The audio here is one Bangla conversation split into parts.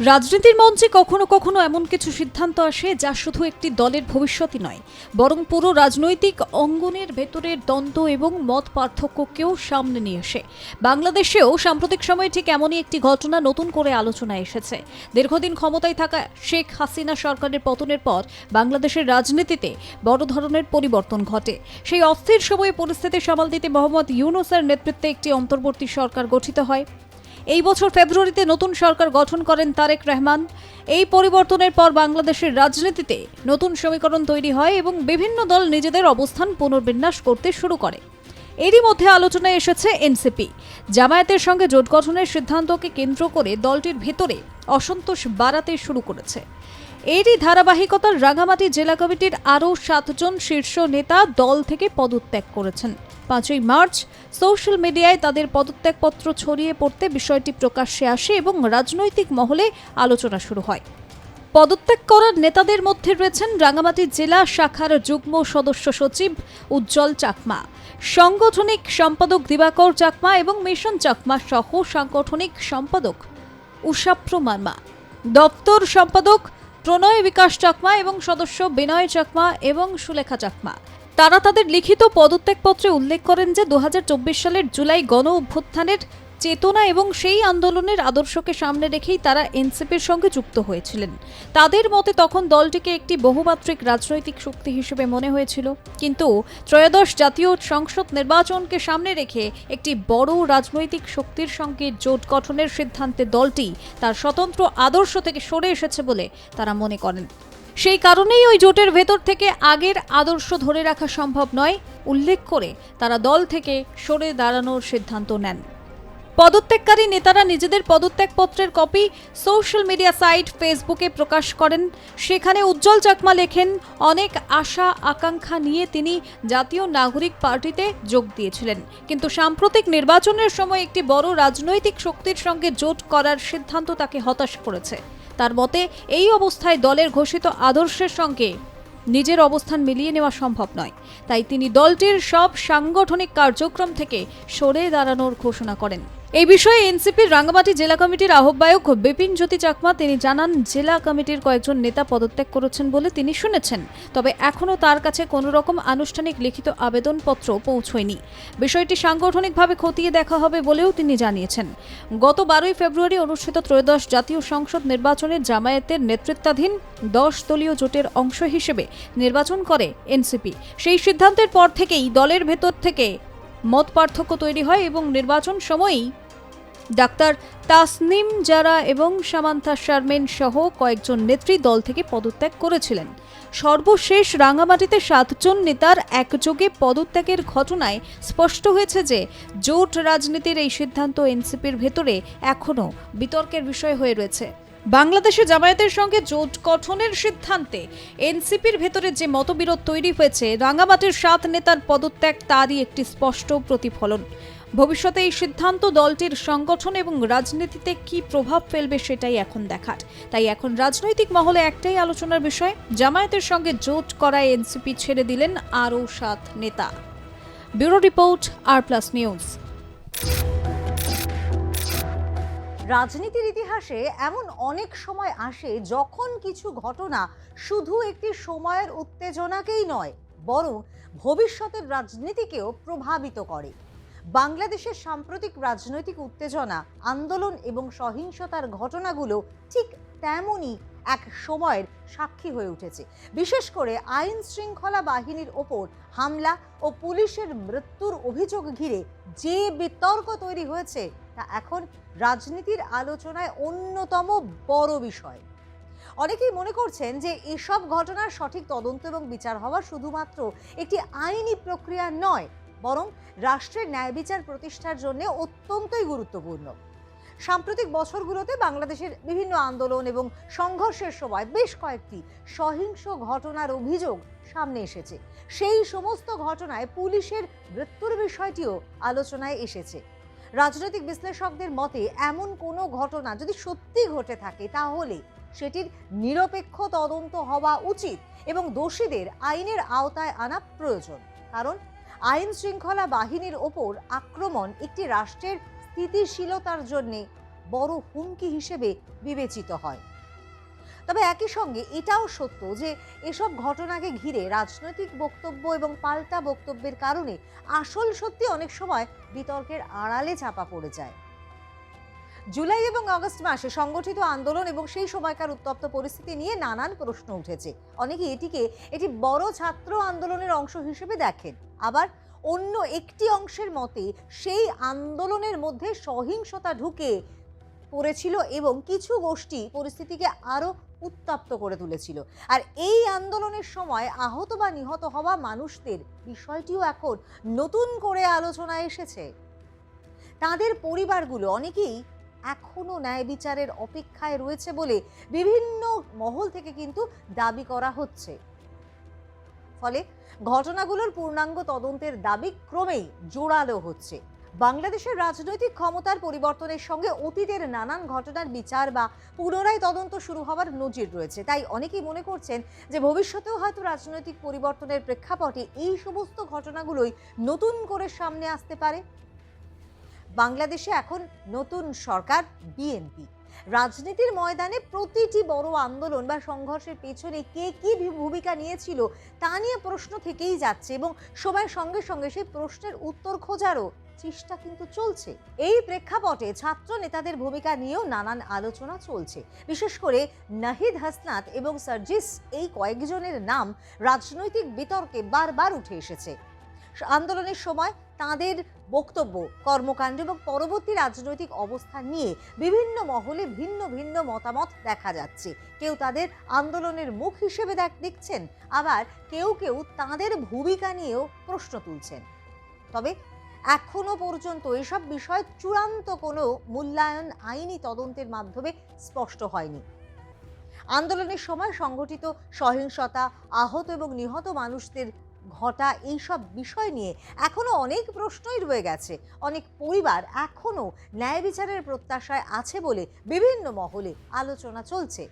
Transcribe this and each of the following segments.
রাজনীতির মঞ্চে কখনো কখনো এমন কিছু সিদ্ধান্ত আসে যা শুধু একটি দলের ভবিষ্যৎই নয়, বরং পুরো রাজনৈতিক অঙ্গনের ভেতরের দ্বন্দ্ব এবং মত পার্থক্যকেও সামনে নিয়ে আসে। বাংলাদেশেও সাম্প্রতিক সময়ে ঠিক এমনই একটি ঘটনা নতুন করে আলোচনায় এসেছে। দীর্ঘদিন ক্ষমতায় থাকা শেখ হাসিনা সরকারের পতনের পর বাংলাদেশের রাজনীতিতে বড় ধরনের পরিবর্তন ঘটে। সেই অস্থির সময়ে পরিস্থিতি সামাল দিতে মোহাম্মদ ইউনূসের নেতৃত্বে একটি অন্তর্বর্তী সরকার গঠিত হয়। এই বছর ফেব্রুয়ারিতে নতুন সরকার গঠন করেন তারেক রহমান। এই পরিবর্তনের পর বাংলাদেশের রাজনীতিতে নতুন সমীকরণ তৈরি হয় এবং বিভিন্ন দল নিজেদের অবস্থান পুনর্বিন্যাস করতে শুরু করে। এরই মধ্যে আলোচনায় এসেছে এনসিপি। জামায়াতের সঙ্গে জোট গঠনের সিদ্ধান্তকে কেন্দ্র করে দলটির ভেতরে অসন্তোষ বাড়াতে শুরু করেছে। এরই ধারাবাহিকতার রাঙামাটি জেলা কমিটির আরও 7 জন শীর্ষ নেতা দল থেকে পদত্যাগ করেছেন। 5ই মার্চ সোশ্যাল মিডিয়ায় তাদের পদত্যাগপত্র ছড়িয়ে পড়তে বিষয়টি প্রকাশ্যে আসে এবং রাজনৈতিক মহলে আলোচনা শুরু হয়। পদত্যাগ করার নেতাদের মধ্যে রয়েছেন রাঙামাটি জেলা শাখার যুগ্ম সদস্য সচিব উজ্জ্বল চাকমা, সাংগঠনিক সম্পাদক দিবাকর চাকমা এবং মিশন চাকমা সহ সাংগঠনিক সম্পাদক উষাপ্র মার্মা, দপ্তর সম্পাদক প্রণয় বিকাশ চাকমা এবং সদস্য বিনয় চাকমা এবং সুলেখা চাকমা। তারা তাদের লিখিত পদত্যাগপত্রে উল্লেখ করেন যে 2024 সালের জুলাই গণ অভ্যুত্থানের চেতনা এবং সেই আন্দোলনের আদর্শকে সামনে রেখেই তারা এনসিপির সঙ্গে যুক্ত হয়েছিলেন। তাদের মতে তখন দলটিকে একটি বহুমাত্রিক রাজনৈতিক শক্তি হিসেবে মনে হয়েছিল, কিন্তু ত্রয়োদশ জাতীয় সংসদ নির্বাচনকে সামনে রেখে একটি বড় রাজনৈতিক শক্তির সঙ্গে জোট গঠনের সিদ্ধান্তে দলটি তার স্বতন্ত্র আদর্শ থেকে সরে এসেছে বলে তারা মনে করেন। সেই কারণেই ওই জোটের ভেতর থেকে আগের আদর্শ ধরে রাখা সম্ভব নয় উল্লেখ করে তারা দল থেকে সরে দাঁড়ানোর সিদ্ধান্ত নেন। পদত্যাগকারী নেতারা নিজেদের পদত্যাগপত্রের কপি সোশ্যাল মিডিয়া সাইট ফেসবুকে প্রকাশ করেন। সেখানে উজ্জ্বল চাকমা লেখেন, অনেক আশা আকাঙ্ক্ষা নিয়ে তিনি জাতীয় নাগরিক পার্টিতে যোগ দিয়েছিলেন, কিন্তু সাম্প্রতিক নির্বাচনের সময় একটি বড় রাজনৈতিক শক্তির সঙ্গে জোট করার সিদ্ধান্ত তাকে হতাশ করেছে। তার মতে এই অবস্থায় দলের ঘোষিত আদর্শের সঙ্গে নিজের অবস্থান মিলিয়ে নেওয়া সম্ভব নয়, তাই তিনি দলটির সব সাংগঠনিক কার্যক্রম থেকে সরে দাঁড়ানোর ঘোষণা করেন। এই বিষয়ে এনসিপির রাঙ্গামাটি জেলা কমিটির আহ্বায়ক বিপিন জ্যোতি চাকমা তিনি জানান, জেলা কমিটির কয়েকজন নেতা পদত্যাগ করেছেন বলে তিনি শুনেছেন, তবে এখনও তার কাছে কোনো রকম আনুষ্ঠানিক লিখিত আবেদনপত্র পৌঁছয়নি। বিষয়টি সাংগঠনিকভাবে খতিয়ে দেখা হবে বলেও তিনি জানিয়েছেন। গত 12ই ফেব্রুয়ারি অনুষ্ঠিত ত্রয়োদশ জাতীয় সংসদ নির্বাচনে জামায়াতের নেতৃত্বাধীন 10 দলীয় জোটের অংশ হিসেবে নির্বাচন করে এনসিপি। সেই সিদ্ধান্তের পর থেকেই দলের ভেতর থেকে মত পার্থক্য তৈরি হয় এবং নির্বাচন সময়ই ডাক্তার তাসনিম জারা এবং সামান্থা শারমিন সহ কয়েকজন নেত্রী দল থেকে পদত্যাগ করেছিলেন। সর্বশেষ রাঙামাটিতে 7 জন নেতার একযোগে পদত্যাগের ঘটনায় স্পষ্ট হয়েছে যে জোট রাজনীতির এই সিদ্ধান্ত এনসিপির ভেতরে এখনও বিতর্কের বিষয় হয়ে রয়েছে। বাংলাদেশে জামায়াতের সঙ্গে জোট গঠনের সিদ্ধান্তে এনসিপির ভেতরে যে মতবিরোধ তৈরি হয়েছে, রাঙামাটির 7 নেতার পদত্যাগ তারই একটি স্পষ্ট প্রতিফলন। ভবিষ্যতে এই সিদ্ধান্ত দলটির সংগঠন এবং রাজনীতিতে কি প্রভাব ফেলবে সেটাই এখন দেখার। তাই এখন রাজনৈতিক মহলে একটাই আলোচনার বিষয়, জামায়াতের সঙ্গে জোট করায় এনসিপি ছেড়ে দিলেন আরও 7 নেতা। ব্যুরো রিপোর্ট, আর+ নিউজ। রাজনীতির ইতিহাসে এমন অনেক সময় আসে যখন কিছু ঘটনা শুধু একটি সময়ের উত্তেজনাকেই নয়, বরং ভবিষ্যতের রাজনীতিকেও প্রভাবিত করে। বাংলাদেশের সাম্প্রতিক রাজনৈতিক উত্তেজনা, আন্দোলন এবং সহিংসতার ঘটনাগুলো ঠিক তেমনই এক সময়ের সাক্ষী হয়ে উঠেছে। বিশেষ করে আইন শৃঙ্খলা বাহিনীর ওপর হামলা ও পুলিশের মৃত্যুর অভিযোগ ঘিরে যে বিতর্ক তৈরি হয়েছে তা এখন রাজনীতির আলোচনায় অন্যতম বড় বিষয়। অনেকেই মনে করছেন যে এসব ঘটনার সঠিক তদন্ত এবং বিচার হওয়া শুধুমাত্র একটি আইনি প্রক্রিয়া নয়, বরং রাষ্ট্রের ন্যায় বিচার প্রতিষ্ঠার জন্য অত্যন্তই গুরুত্বপূর্ণ। সাম্প্রতিক বছরগুলোতে বাংলাদেশের বিভিন্ন আন্দোলন এবং সংঘর্ষের সময় বেশ কয়েকটি সহিংস ঘটনার অভিযোগ সামনে এসেছে। সেই সমস্ত ঘটনায় পুলিশের মৃত্যুর বিষয়টিও আলোচনায় এসেছে। রাজনৈতিক বিশ্লেষকদের মতে এমন কোনো ঘটনা যদি সত্যি ঘটে থাকে তাহলে সেটির নিরপেক্ষ তদন্ত হওয়া উচিত এবং দোষীদের আইনের আওতায় আনা প্রয়োজন। কারণ আইন শৃঙ্খলা বাহিনীর ওপর আক্রমণ একটি রাষ্ট্রের স্থিতিশীলতার জন্য বড় হুমকি হিসেবে বিবেচিত হয়। তবে একই সঙ্গে এটাও সত্য যে এসব ঘটনাকে ঘিরে রাজনৈতিক বক্তব্য এবং পাল্টা বক্তব্যের কারণে আসল সত্যি অনেক সময় বিতর্কের আড়ালে চাপা পড়ে যায়। জুলাই এবং আগস্ট মাসে সংগঠিত আন্দোলন এবং সেই সময়কার উত্তপ্ত পরিস্থিতি নিয়ে নানান প্রশ্ন উঠেছে। অনেকে এটিকে একটি বড় ছাত্র আন্দোলনের অংশ হিসেবে দেখেন, আবার অন্য একটি অংশের মতে সেই আন্দোলনের মধ্যে সহিংসতা ঢুকে পড়েছিল এবং কিছু গোষ্ঠী পরিস্থিতিকে আরো উত্তপ্ত করে তুলেছিল। আর এই আন্দোলনের সময় আহত বা নিহত হওয়া মানুষদের বিষয়টিও এখন নতুন করে আলোচনায় এসেছে। তাদের পরিবারগুলো অনেকেই এখনো ন্যায় বিচারের অপেক্ষায় রয়েছে বলে বিভিন্ন মহল থেকে কিন্তু দাবি করা হচ্ছে। ফলে ঘটনাগুলোর পূর্ণাঙ্গ তদন্তের দাবি ক্রমেই জোরালো হচ্ছে। বাংলাদেশের রাজনৈতিক ক্ষমতার পরিবর্তনের সঙ্গে অতীতের নানান ঘটনার বিচার বা পুনরায় তদন্ত শুরু হওয়ার নজির রয়েছে। তাই অনেকেই মনে করছেন যে ভবিষ্যতেও হয়তো রাজনৈতিক পরিবর্তনের প্রেক্ষাপটে এই সমস্ত ঘটনাগুলোই নতুন করে সামনে আসতে পারে। বাংলাদেশে এখন নতুন সরকার, বিএনপি। রাজনীতির ময়দানে প্রতিটি বড় আন্দোলন বা সংঘর্ষের পেছনে কে কি ভূমিকা নিয়েছিল তা নিয়ে প্রশ্ন থেকেই যাচ্ছে এবং সময়ের সঙ্গে সঙ্গে সেই প্রশ্নের উত্তর খোঁজারও চেষ্টা কিন্তু চলছে। এই প্রেক্ষাপটে ছাত্র নেতাদের ভূমিকা নিয়েও নানান আলোচনা চলছে। বিশেষ করে নাহিদ হাসনাত এবং সার্জিস এই কয়েকজনের নাম রাজনৈতিক বিতর্কে বারবার উঠে এসেছে। আন্দোলনের সময় তাদের বক্তব্য, কর্মকাণ্ড এবং পরবর্তী রাজনৈতিক অবস্থান নিয়ে বিভিন্ন মহলে ভিন্ন ভিন্ন মতামত দেখা যাচ্ছে। কেউ তাদের আন্দোলনের মুখ হিসেবে দেখছেন, আবার কেউ কেউ তাদের ভূমিকা নিয়েও প্রশ্ন তুলছেন। তবে এখনো পর্যন্ত এসব বিষয় চূড়ান্ত কোনো মূল্যায়ন আইনি তদন্তের মাধ্যমে স্পষ্ট হয়নি। আন্দোলনের সময় সংঘটিত সহিংসতা, আহত এবং নিহত মানুষদের ঘটা এইসব বিষয় নিয়ে এখনো অনেক প্রশ্নই রয়ে গেছে। অনেক পরিবার এখনো ন্যায় বিচারের প্রত্যাশায় আছে বলে বিভিন্ন মহলে আলোচনা চলছে।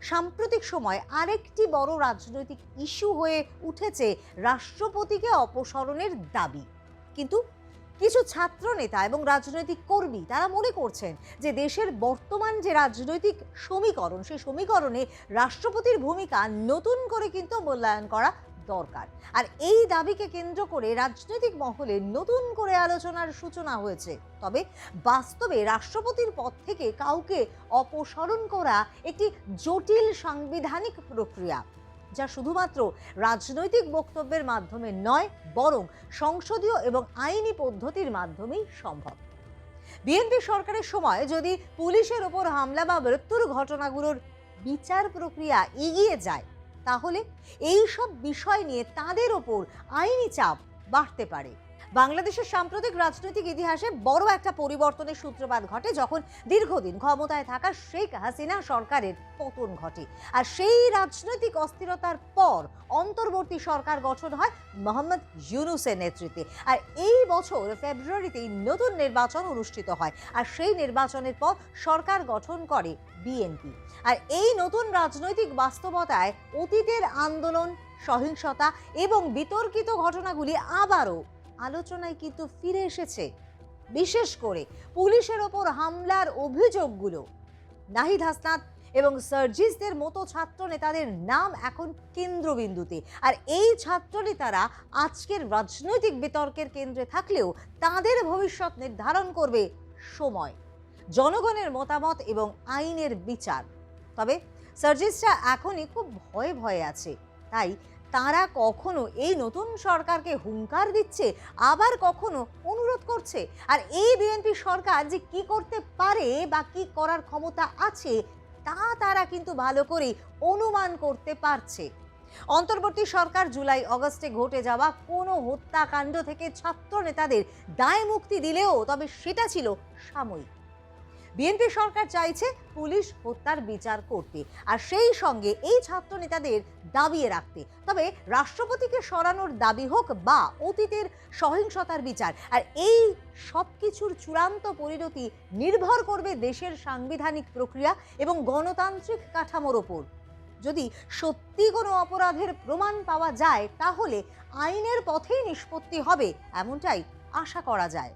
সাম্প্রতিক সময় আরেকটি বড় রাজনৈতিক ইস্যু হয়ে উঠেছে রাষ্ট্রপতিকে অপসারণের দাবি। কিন্তু কিছু ছাত্র নেতা এবং রাজনৈতিক কর্মী তারা মনে করছেন যে দেশের বর্তমান যে রাজনৈতিক সমীকরণ, সেই সমীকরণে রাষ্ট্রপতির ভূমিকা নতুন করে কিন্তু মূল্যায়ন করা দরকার। আর এই দাবিকে কেন্দ্র করে রাজনৈতিক মহলে নতুন করে আলোচনার সূচনা হয়েছে। তবে বাস্তবে রাষ্ট্রপতির পদ থেকে কাউকে অপসারণ করা একটি জটিল সাংবিধানিক প্রক্রিয়া, যা শুধুমাত্র রাজনৈতিক বক্তব্যের মাধ্যমে নয়, বরং সংসদীয় এবং আইনি পদ্ধতির মাধ্যমেই সম্ভব। বিএনপি সরকারের সময় যদি পুলিশের ওপর হামলা বা মৃত্যুর ঘটনাগুলোর বিচার প্রক্রিয়া এগিয়ে যায়, তাহলে এই সব বিষয় নিয়ে তাদের ওপর আইনি চাপ বাড়তে পারে। বাংলাদেশের সাম্প্রতিক রাজনৈতিক ইতিহাসে বড় একটা পরিবর্তনের সূত্রপাত ঘটে যখন দীর্ঘদিন ক্ষমতায় থাকা শেখ হাসিনা সরকারের পতন ঘটে। আর সেই রাজনৈতিক অস্থিরতার পর অন্তর্বর্তী সরকার গঠন হয় মোহাম্মদ ইউনূসের নেতৃত্বে। আর এই বছর ফেব্রুয়ারিতেই নতুন নির্বাচন অনুষ্ঠিত হয়। আর সেই নির্বাচনের পর সরকার গঠন করে বিএনপি। আর এই নতুন রাজনৈতিক বাস্তবতায় অতীতের আন্দোলন, সহিংসতা এবং বিতর্কিত ঘটনাগুলি আবারও আলোচনায় কিন্তু ফিরে এসেছে। বিশেষ করে পুলিশের ওপর হামলার অভিযোগগুলো। নাহিদ হাসনাত এবং সার্জিসদের মতো ছাত্র নেতাদের নাম এখন কেন্দ্রবিন্দুতে। আর এই ছাত্র নেতারা আজকের রাজনৈতিক বিতর্কের কেন্দ্রে থাকলেও তাদের ভবিষ্যৎ নির্ধারণ করবে সময়, জনগণের মতামত এবং আইনের বিচার। তবে সার্জিসরা এখনই খুব ভয়ে ভয়ে আছে। তাই তারা কখনো এই নতুন সরকারকে হুঙ্কার দিচ্ছে, আবার কখনো অনুরোধ করছে। আর এই বিএনপি সরকার যে কি করতে পারে বা কি করার ক্ষমতা আছে তা তারা কিন্তু ভালো করে অনুমান করতে পারছে। অন্তর্বর্তী সরকার জুলাই আগস্টে ঘটে যাওয়া কোনো হত্যাকাণ্ড থেকে ছাত্র নেতাদের দায় মুক্তি দিলেও তবে সেটা ছিল সাময়িক। বিএনপি সরকার চাইছে পুলিশ হত্যার বিচার করতে, আর সেই সঙ্গে এই ছাত্র নেতাদের দাবিয়ে রাখতে। তবে রাষ্ট্রপতিকে সরানোর দাবি হোক বা অতীতের সহিংসতার বিচার, আর এই সব কিছুর চূড়ান্ত পরিণতি নির্ভর করবে দেশের সাংবিধানিক প্রক্রিয়া এবং গণতান্ত্রিক কাঠামোর ওপর। যদি সত্যি কোনো অপরাধের প্রমাণ পাওয়া যায়, তাহলে আইনের পথেই নিষ্পত্তি হবে, এমনটাই আশা করা যায়।